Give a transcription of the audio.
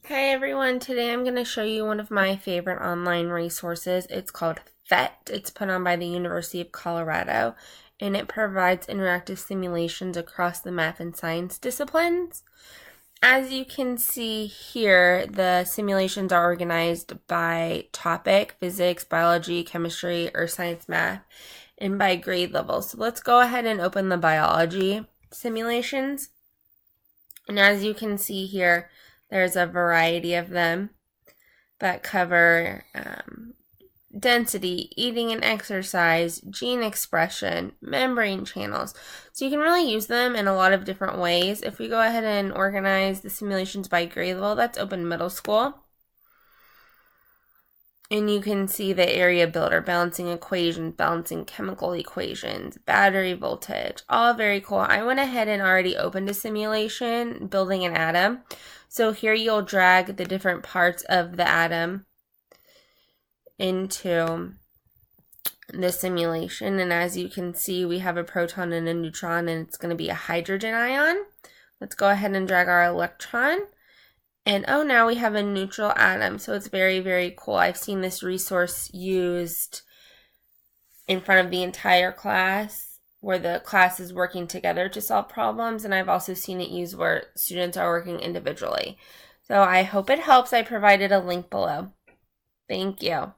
Hi everyone, today I'm going to show you one of my favorite online resources. It's called PhET. It's put on by the University of Colorado and it provides interactive simulations across the math and science disciplines. As you can see here, the simulations are organized by topic: physics, biology, chemistry, or science math, and by grade level. So let's go ahead and open the biology simulations. And as you can see here, there's a variety of them that cover density, eating and exercise, gene expression, membrane channels. So you can really use them in a lot of different ways. If we go ahead and organize the simulations by grade level, that's open middle school. And you can see the area builder, balancing equations, balancing chemical equations, battery voltage, all very cool. I went ahead and already opened a simulation, building an atom. So here you'll drag the different parts of the atom into the simulation. And as you can see, we have a proton and a neutron, and it's going to be a hydrogen ion. Let's go ahead and drag our electron. And oh, now we have a neutral atom. So it's very, very cool. I've seen this resource used in front of the entire class, where the class is working together to solve problems. And I've also seen it used where students are working individually. So I hope it helps. I provided a link below. Thank you.